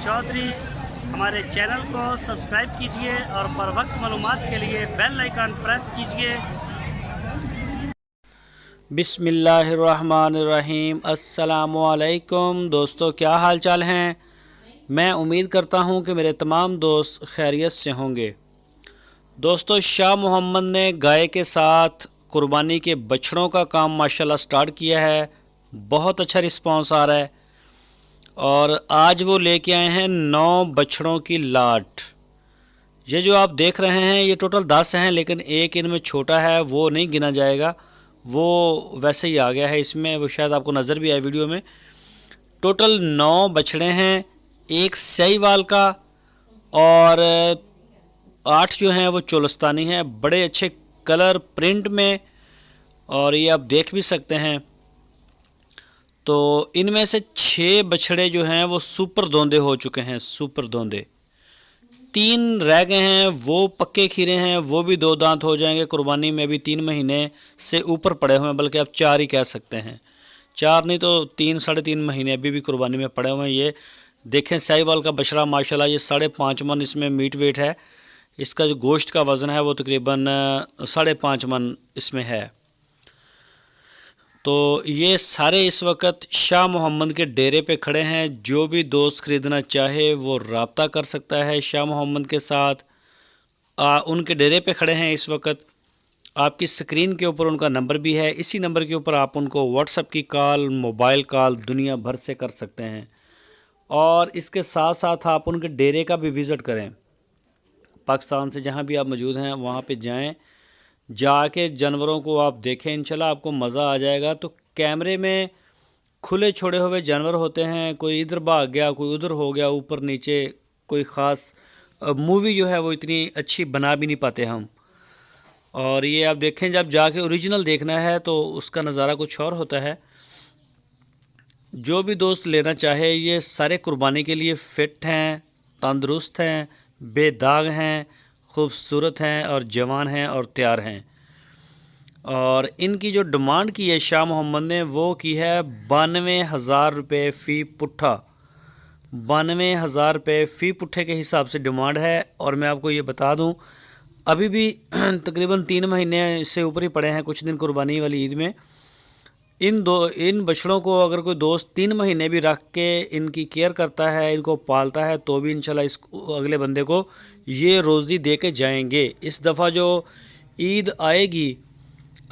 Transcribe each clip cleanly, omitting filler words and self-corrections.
चौधरी। हमारे चैनल को सब्सक्राइब कीजिए और बर वक्त मालूमात के लिए बेल आइकन प्रेस कीजिए। बिस्मिल्लाहिर्रहमानिर्रहीम। अस्सलामुअलैकुम दोस्तों, क्या हाल चाल हैं। मैं उम्मीद करता हूं कि मेरे तमाम दोस्त खैरियत से होंगे। दोस्तों, शाह मोहम्मद ने गाय के साथ कुर्बानी के बछड़ों का काम माशाल्लाह स्टार्ट किया है। बहुत अच्छा रिस्पांस आ रहा है और आज वो लेके आए हैं 9 बछड़ों की लाट। ये जो आप देख रहे हैं ये टोटल 10 हैं, लेकिन एक इनमें छोटा है, वो नहीं गिना जाएगा, वो वैसे ही आ गया है इसमें, वो शायद आपको नज़र भी आए वीडियो में। टोटल 9 बछड़े हैं, एक सहीवाल का और 8 जो हैं वो चोलस्तानी हैं, बड़े अच्छे कलर प्रिंट में, और ये आप देख भी सकते हैं। तो इनमें से 6 बछड़े जो हैं वो सुपर दोंदे हो चुके हैं, सुपर दोंदे। 3 रह गए हैं, वो पक्के खीरे हैं, वो भी 2 दांत हो जाएंगे। कुर्बानी में भी 3 महीने से ऊपर पड़े हुए हैं, बल्कि आप 4 ही कह सकते हैं, 4 नहीं तो 3 साढ़े 3 महीने अभी भी कुर्बानी में पड़े हुए हैं। ये देखें साहिवाल का बछड़ा माशाल्लाह, ये 5.5 मन इसमें मीट वेट है। इसका जो गोश्त का वज़न है वो तकरीबन 5.5 मन इसमें है। तो ये सारे इस वक्त शाह मोहम्मद के डेरे पे खड़े हैं। जो भी दोस्त ख़रीदना चाहे वो रब्ता कर सकता है शाह मोहम्मद के साथ। उनके डेरे पे खड़े हैं इस वक्त। आपकी स्क्रीन के ऊपर उनका नंबर भी है, इसी नंबर के ऊपर आप उनको व्हाट्सएप की कॉल, मोबाइल कॉल दुनिया भर से कर सकते हैं। और इसके साथ साथ आप उनके डेरे का भी विज़िट करें। पाकिस्तान से जहाँ भी आप मौजूद हैं वहाँ पे जाएं, जाके जानवरों को आप देखें, इंशाल्लाह आपको मज़ा आ जाएगा। तो कैमरे में खुले छोड़े हुए जानवर होते हैं, कोई इधर भाग गया, कोई उधर हो गया, ऊपर नीचे, कोई ख़ास मूवी जो है वो इतनी अच्छी बना भी नहीं पाते हम। और ये आप देखें, जब जाके ओरिजिनल देखना है तो उसका नज़ारा कुछ और होता है। जो भी दोस्त लेना चाहे, ये सारे कुर्बानी के लिए फ़िट हैं, तंदुरुस्त हैं, बेदाग हैं, खूबसूरत हैं और जवान हैं और तैयार हैं। और इनकी जो डिमांड की है शाह मोहम्मद ने, वो की है 92,000 रुपये फ़ी पुट्ठा। 92,000 रुपये फ़ी पुट्ठे के हिसाब से डिमांड है। और मैं आपको ये बता दूं, अभी भी तकरीबन 3 महीने से ऊपर ही पड़े हैं, कुछ दिन कुर्बानी वाली ईद में। इन बछड़ों को अगर कोई दोस्त 3 महीने भी रख के इनकी केयर करता है, इनको पालता है, तो भी इंशाल्लाह इस अगले बंदे को ये रोज़ी दे के जाएंगे। इस दफ़ा जो ईद आएगी,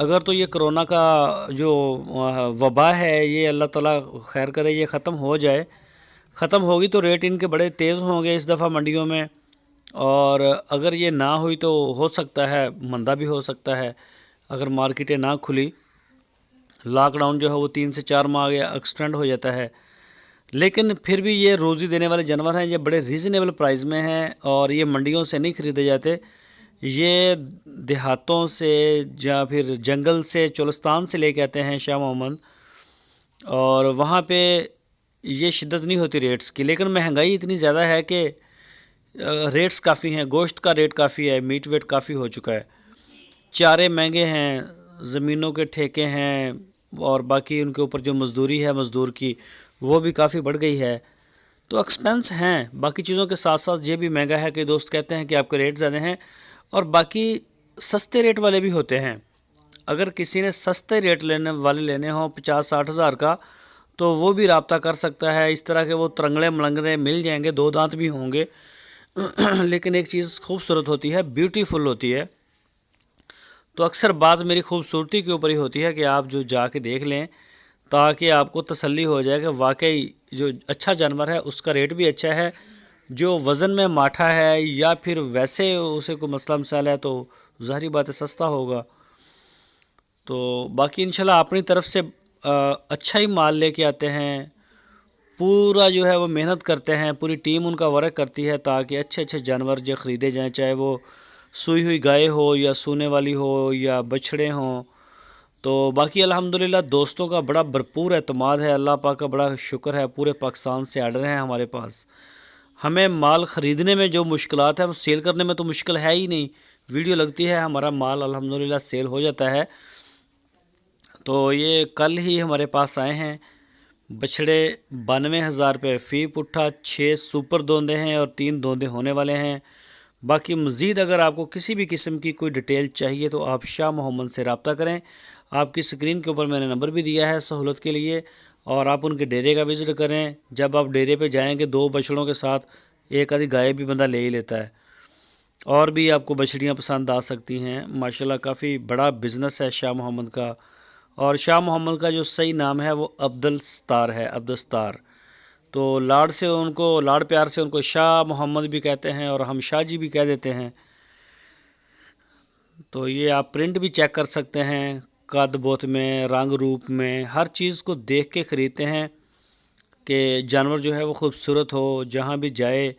अगर तो ये कोरोना का जो वबा है, ये अल्लाह ताला खैर करे ये ख़त्म हो जाए, ख़त्म होगी तो रेट इनके बड़े तेज़ होंगे इस दफ़ा मंडियों में। और अगर ये ना हुई तो हो सकता है मंदा भी हो सकता है, अगर मार्केटें ना खुली, लॉकडाउन जो है वो 3 से 4 माह एक्सटेंड हो जाता है। लेकिन फिर भी ये रोज़ी देने वाले जानवर हैं, ये बड़े रीज़नेबल प्राइस में हैं और ये मंडियों से नहीं ख़रीदे जाते। ये देहातों से या फिर जंगल से, चोलिस्तान से लेके आते हैं शाह मोहम्मद, और वहाँ पे ये शिद्दत नहीं होती रेट्स की। लेकिन महंगाई इतनी ज़्यादा है कि रेट्स काफ़ी हैं, गोश्त का रेट काफ़ी है, मीट वेट काफ़ी हो चुका है, चारे महंगे हैं, ज़मीनों के ठेके हैं, और बाकी उनके ऊपर जो मज़दूरी है मज़दूर की, वो भी काफ़ी बढ़ गई है। तो एक्सपेंस हैं, बाकी चीज़ों के साथ साथ ये भी महंगा है कि दोस्त कहते हैं कि आपके रेट ज़्यादा हैं। और बाकी सस्ते रेट वाले भी होते हैं। अगर किसी ने सस्ते रेट लेने हों 50-60 हज़ार का, तो वो भी रब्ता कर सकता है। इस तरह के वो तरंगड़े मलंगड़े मिल जाएंगे, 2 दांत भी होंगे लेकिन एक चीज़ खूबसूरत होती है, ब्यूटीफुल होती है। तो अक्सर बात मेरी खूबसूरती के ऊपर ही होती है कि आप जो जाके देख लें, ताकि आपको तसल्ली हो जाए कि वाकई जो अच्छा जानवर है उसका रेट भी अच्छा है। जो वज़न में माठा है या फिर वैसे उसे कोई मसला मसाला है तो ज़ाहिरी बात है सस्ता होगा। तो बाकी इंशाल्लाह अपनी तरफ से अच्छा ही माल लेके आते हैं। पूरा जो है वो मेहनत करते हैं, पूरी टीम उनका वर्क करती है ताकि अच्छे अच्छे जानवर जो ख़रीदे जाएँ, चाहे वो सूई हुई गाय हो या सूने वाली हो या बछड़े हों। तो बाकी अल्हम्दुलिल्लाह दोस्तों का बड़ा भरपूर एतमाद है, अल्लाह पाक का बड़ा शुक्र है। पूरे पाकिस्तान से आर्डर हैं हमारे पास। हमें माल ख़रीदने में जो मुश्किलात है वो सेल करने में तो मुश्किल है ही नहीं। वीडियो लगती है, हमारा माल अल्हम्दुलिल्लाह सेल हो जाता है। तो ये कल ही हमारे पास आए हैं, बछड़े 92,000 रुपये फ़ी पुट्ठा, 6 सुपर दोंदे हैं और 3 दोंदे होने वाले हैं। बाकी मज़ीद अगर आपको किसी भी किस्म की कोई डिटेल चाहिए तो आप शाह मोहम्मद से रब्ता करें। आपकी स्क्रीन के ऊपर मैंने नंबर भी दिया है सहूलत के लिए, और आप उनके डेरे का विज़िट करें। जब आप डेरे पे जाएंगे 2 बछड़ों के साथ एक आधी गाय भी बंदा ले ही लेता है, और भी आपको बछड़ियाँ पसंद आ सकती हैं। माशाल्लाह काफ़ी बड़ा बिज़नेस है शाह मोहम्मद का, और शाह मोहम्मद का जो सही नाम है वो अब्दुल सत्तार है, अब्दुल सत्तार। तो लाड़ प्यार से उनको शाह मोहम्मद भी कहते हैं और हम शाह जी भी कह देते हैं। तो ये आप प्रिंट भी चेक कर सकते हैं, कद बोत में, रंग रूप में, हर चीज़ को देख के ख़रीदते हैं कि जानवर जो है वो खूबसूरत हो। जहाँ भी जाए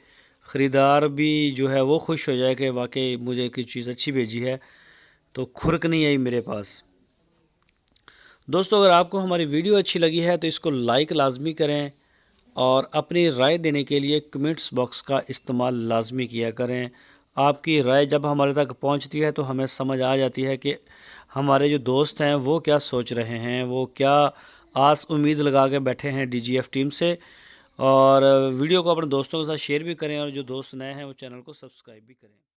ख़रीदार भी जो है वो खुश हो जाए कि वाकई मुझे कोई चीज़ अच्छी भेजी है, तो खुरक नहीं आई मेरे पास। दोस्तों, अगर आपको हमारी वीडियो अच्छी लगी है तो इसको लाइक लाजमी करें, और अपनी राय देने के लिए कमेंट्स बॉक्स का इस्तेमाल लाजमी किया करें। आपकी राय जब हमारे तक पहुंचती है तो हमें समझ आ जाती है कि हमारे जो दोस्त हैं वो क्या सोच रहे हैं, वो क्या आस उम्मीद लगा के बैठे हैं DGF टीम से। और वीडियो को अपने दोस्तों के साथ शेयर भी करें, और जो दोस्त नए हैं वो चैनल को सब्सक्राइब भी करें।